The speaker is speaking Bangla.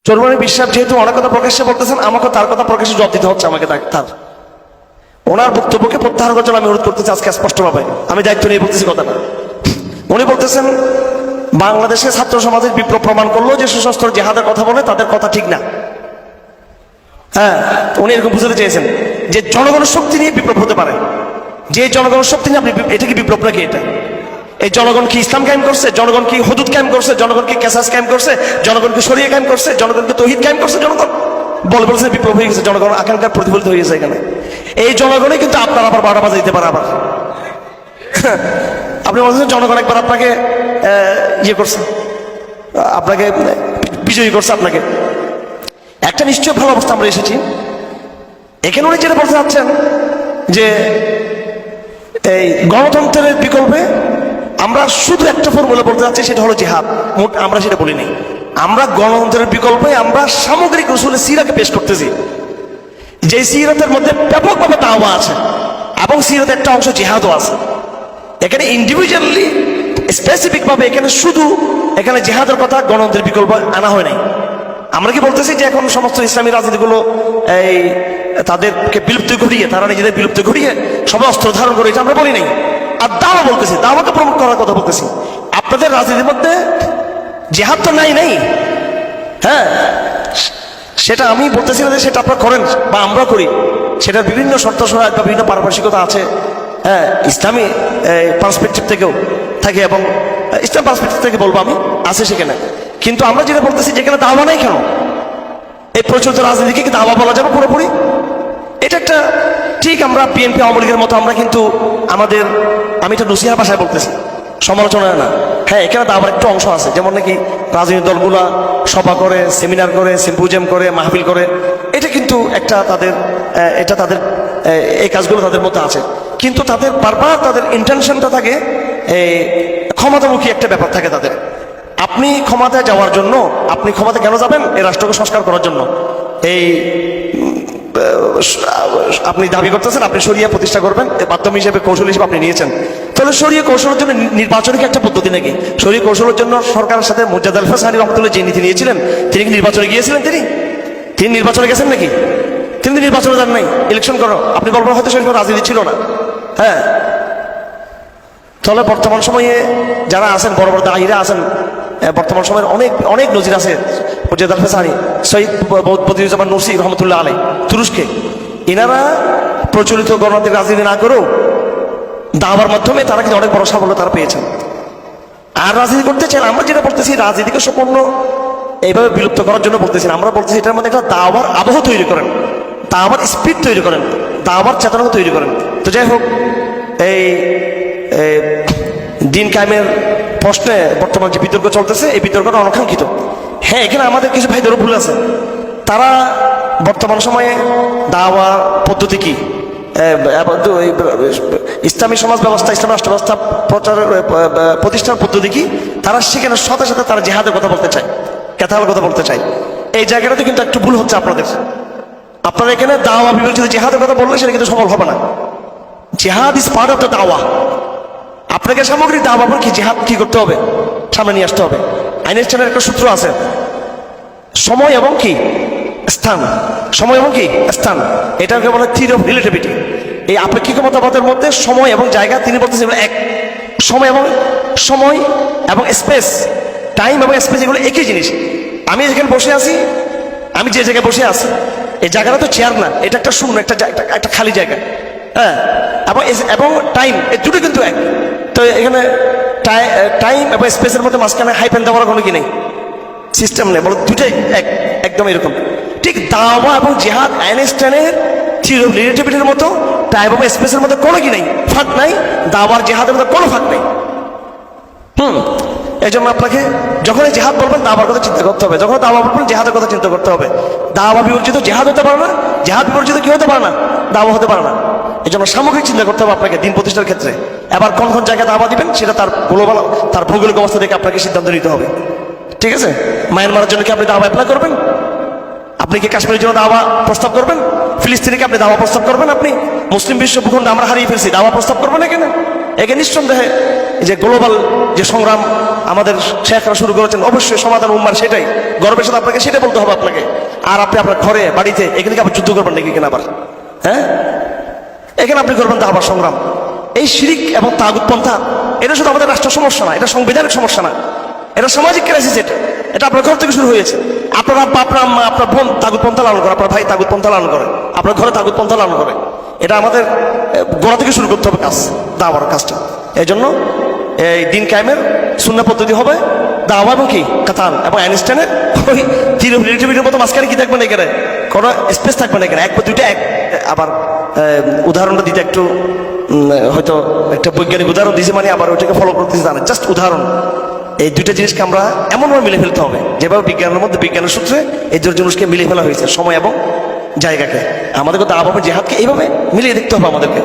চৌধুরী বিশ্বাস যেহেতু অনেক কথা প্রকাশ্যে বলতেছেন, আমাকে তার কথা প্রকাশ্যে জবাব দিতে হচ্ছে আমাকে। তার ওনার বক্তব্যকে প্রত্যাহার করার জন্য আমি অনুরোধ করতেছি আজকে স্পষ্টভাবে, আমি দায়িত্ব নিয়ে বলতেছি কথাটা। উনি বলতেছেন বাংলাদেশে ছাত্র সমাজের বিপ্লব প্রমাণ করলো যে সশস্ত্র জেহাদের কথা বলে তাদের কথা ঠিক না। হ্যাঁ, উনি এরকম বুঝাতে চেয়েছেন যে জনগণের শক্তি নিয়ে বিপ্লব হতে পারে। যে জনগণের শক্তি নিয়ে আপনি, এটা কি বিপ্লব নাকি? এটা এই জনগণ কি ইসলাম কায়েম করছে? জনগণ কি হুদুদ কায়েম করছে? জনগণ কি কেসাস কায়েম করছে? জনগণ কি শরিয়া কায়েম করছে? জনগণ কি তৌহিদ কায়েম করছে? জনগণ বলছে বিপ্লব হয়ে গেছে, জনগণ আকাঙ্ক্ষা প্রতিফলিত হয়ে গেছে এখানে। এই জনগণই কিন্তু আপনার আবার 12টা বাজে দিতে পারে। আবার আপনি বলছেন জনগণ একবার আপনাকে ইয়ে করছে, আপনাকে বিজয়ী করছে। আপনাকে একটা নিশ্চয় ভালো অবস্থা আমরা এসেছি। এখানে উনি যেটা বলতে চাচ্ছেন যে এই গণতন্ত্রের বিকল্পে আমরা শুধু একটা ফর্মুলা বলতে চাচ্ছি, সেটা হলো জিহাদ। আমরা সেটা বলিনি। আমরা গণতন্ত্রের বিকল্পে আমরা সামগ্রিক রসুলের সিরাকে পেশ করতেছি, যে সিরাতের মধ্যে ব্যাপকভাবে দাওয়া আছে এবং সিরাতের একটা অংশ জিহাদও আছে। এখানে ইন্ডিভিজুয়ালি স্পেসিফিক ভাবে এখানে শুধু এখানে জিহাদের কথা গণতন্ত্রের বিকল্প আনা হয় নাই। আমরা কি বলতেছি যে এখন সমস্ত ইসলামী রাজনীতিগুলো এই তাদেরকে বিলুপ্তি ঘটিয়ে, তারা নিজেদের বিলুপ্তি ঘটিয়ে সবাই অস্ত্র ধারণ করে, এটা আমরা বলি নাই। আর দাওয়া বলতেছি, দাওয়াকে প্রমোট করার কথা বলতেছি। আপনাদের রাজনীতির মধ্যে জিহাদ তো নাই। হ্যাঁ, সেটা আমি বলতেছি না যে সেটা আপনারা করেন বা আমরা করি, সেটার বিভিন্ন শর্ত সহায়ক বা বিভিন্ন পারপার্শ্বিকতা আছে। হ্যাঁ, ইসলামী পার্সপেক্টিভ থেকেও থাকে এবং ইসলাম পার্সপেক্টিভ থেকে বলবো আমি, আছে সেখানে। কিন্তু আমরা যেটা বলতেছি, যেখানে দাওয়া নাই কেন, এই প্রচলিত রাজনীতিকে কি দাওয়া বলা যাবে পুরোপুরি? এটা একটা ঠিক, আমরা বিএনপি আওয়ামী লীগের মতো আমরা কিন্তু আমাদের, আমি এটা নসিহা ভাষায় বলতেছি, সমালোচনা না। হ্যাঁ, এখানে দাওয়ার একটু অংশ আছে, যেমন নাকি রাজনৈতিক দলগুলা সভা করে, সেমিনার করে, সিম্পোজিয়াম করে, মাহফিল করে, এটা কিন্তু একটা তাদের, এটা তাদের এই কাজগুলো তাদের মধ্যে আছে। কিন্তু তাদের বারবার তাদের ইন্টেনশনটা থাকে ক্ষমতামুখী একটা ব্যাপার থাকে তাদের। আপনি ক্ষমতায় যাওয়ার জন্য, আপনি ক্ষমতা কেন যাবেন? এই রাষ্ট্রকে সংস্কার করার জন্য। এই আপনি দাবি করতেছেন আপনি শরিয়া প্রতিষ্ঠা করবেন, মাধ্যম হিসেবে কৌশল হিসেবে আপনি নিয়েছেন। তাহলে শরিয়া কৌশলের জন্য নির্বাচনের কি একটা পদ্ধতি নাকি? শরিয়া কৌশলের জন্য সরকারের সাথে মুর্জাদ আল ফাসানি রহমতুল্লাহ যে নীতি নিয়েছিলেন, তিনি কি নির্বাচনে গিয়েছিলেন? তিনি নির্বাচনে গেছেন নাকি? তিনি নির্বাচনে যান নাই। ইলেকশন করো, আপনি বলবেন হয়তো সেরকম রাজনীতি ছিল না। হ্যাঁ, তাহলে বর্তমান সময়ে যারা আছেন, বড় বড় দায়ীরা আছেন, বর্তমান সময়ের অনেক অনেক নজির আছে। মুর্জাদ আল ফাসানি, সৈয়দ বদিউজ্জামান নুরসি রহমতুল্লাহ আলাই, তুরস্কে, এনারা প্রচলিত গণতান্ত্রিক রাজনীতি না করেও দাওয়ার মাধ্যমে তারা কিন্তু অনেক বড় সাফল্য তারা পেয়েছেন। আর রাজনীতি করতে চান, আমরা যেটা বলতেছি রাজনীতিকে সম্পূর্ণ এইভাবে বিলুপ্ত করার জন্য বলতেছি না। আমরা বলতেছি এটার মধ্যে একটা দাওয়ার আবহ তৈরি করেন, দাওয়ার স্পিড তৈরি করেন, দাওয়ার চেতনা তৈরি করেন। তো যাই হোক, এই দিন কায়েমের প্রশ্নে বর্তমান যে বিতর্ক চলতেছে, এই বিতর্কটা অনাকাঙ্ক্ষিত। হ্যাঁ, এখানে আমাদের কিছু ভাইদেরও ভুল আছে। তারা বর্তমান সময়ে দাওয়া পদ্ধতি কি, ইসলামী সমাজ ব্যবস্থা, ইসলামী রাষ্ট্র ব্যবস্থা প্রতিষ্ঠান পদ্ধতি কি, তারা সেখানে সাথে সাথে তারা জিহাদের কথা বলতে চায়, কেতালের কথা বলতে চায়। এই জায়গাটাতে কিন্তু একটু ভুল হচ্ছে আপনাদের। আপনারা এখানে দাওয়া বিবেচিত জিহাদের কথা বললে সেটা কিন্তু সফল হবে না। জিহাদ ইজ পার্ট অফ দ্য দাওয়া। আপনাকে সামগ্রিক দাওয়া কি জিহাদ কি করতে হবে, সামনে নিয়ে আসতে হবে। আইনস্টাইনের একটা সূত্র আছে, সময় এবং কি স্থান, সময় এবং কি স্থান, এটাকে বলে থিওরি অফ রিলেটিভিটি। এই আপেক্ষিক মতবাদের মধ্যে সময় এবং জায়গা, তিনি বলতেছেন এক। সময় এবং স্পেস, টাইম এবং স্পেস, এগুলো একই জিনিস। আমি যেখানে বসে আছি, আমি যে জায়গায় বসে আছি, এই জায়গাটা তো চেয়ার না, এটা একটা শূন্য, একটা খালি জায়গা। হ্যাঁ, এবং টাইম, এই দুটো কিন্তু এক। তো এখানে টাইম এবং স্পেসের মধ্যে মাঝখানে হাইপেন দেওয়ার কোনো কি নেই, সিস্টেম নেই, বলো দুটাই এক, একদম এরকম। ঠিক দাওয়া এবং জিহাদ আইনস্টাইনের থিওরি অফ রিলেটিভিটির মতো টাইম এবং স্পেসের মধ্যে কোনো কি নেই, ফাঁক নাই। দাওয়ার জিহাদের মধ্যে কোনো ফাঁক নেই। এই জন্য আপনাকে যখন জিহাদ বলবেন দাওয়ার কথা চিন্তা করতে হবে, যখন দাওয়া বলবেন জিহাদের কথা চিন্তা করতে হবে। দাওয়া বিবর্জিত জিহাদ হতে পারে না, জিহাদ বিবর্জিত কি হতে পারে না, দাওয়া হতে পারে না। এই জন্য সামগ্রিক চিন্তা করতে হবে আপনাকে দিন প্রতিষ্ঠার ক্ষেত্রে। এবার কোন কোন জায়গায় দাওয়া দিবেন সেটা তার গ্লোবাল, তার ভৌগোলিক অবস্থা দেখে আপনাকে সিদ্ধান্ত নিতে হবে। ঠিক আছে, মায়ানমারের জন্য কি আপনি দাওয়া অ্যাপ্লাই করবেন? আপনি কি কাশ্মীরের জন্য দাওয়া প্রস্তাব করবেন? ফিলিস্তিনিকে আপনি দাওয়া প্রস্তাব করবেন? আপনি মুসলিম বিশ্ব ভূখণ্ড আমরা হারিয়ে ফেলছি, দাওয়া প্রস্তাব করবেন এখানে? একে নিঃসন্দেহে যে গ্লোবাল যে সংগ্রাম আমাদের শেখরা শুরু করেছেন, অবশ্যই সমাধান উম্মার সেটাই, গর্বের সাথে আপনাকে সেটা বলতে হবে আপনাকে। আর আপনি আপনার ঘরে বাড়িতে এখানে আবার যুদ্ধ করবেন নাকি এখানে আবার, হ্যাঁ এখানে আপনি করবেন দাওয়ার সংগ্রাম। এই শিরিক এবং তাগুত পন্থা এটা শুধু আমাদের রাষ্ট্র সমস্যা না, এটা সাংবিধানিক সমস্যা না, এটা সামাজিক ক্রাইসিস। এটা আপনার ঘর থেকে শুরু হয়েছে। আপনার আব্বা, আপনার আম্মা, আপনার বোন তাগুত পন্থা লালন করে, আপনার ভাই তাগুত পন্থা লালন করে, আপনার ঘরে তাগুত পন্থা লালন করে। এটা আমাদের গোড়া থেকে শুরু করতে হবে কাজ, দাওয়ার কাজটা। এই জন্য এই দিন কায়েমের সুন্নাহ পদ্ধতি হবে দাওয়া এবং কি কাতাল, এবং আইনস্টাইনের ওই রিলেটিভিটির মতো মাঝখানে কি থাকবে না, এখানে কোনো স্পেস থাকবে না, এখানে এক বা দুইটা এক। আবার উদাহরণটা দিতে একটু হয়তো একটা বৈজ্ঞানিক উদাহরণ দিয়েছে, মানে আবার ওইটাকে ফলো করতে জানে, জাস্ট উদাহরণ। এই দুইটা জিনিসকে আমরা এমনভাবে মিলে ফেলতে হবে যেভাবে বিজ্ঞানের মধ্যে, বিজ্ঞানের সূত্রে এই দুটো জিনিসকে মিলিয়ে ফেলা হয়েছে, সময় এবং জায়গাকে। আমাদেরকে দাওয়া হবে, জেহাদকে এইভাবে মিলিয়ে দেখতে হবে আমাদেরকে।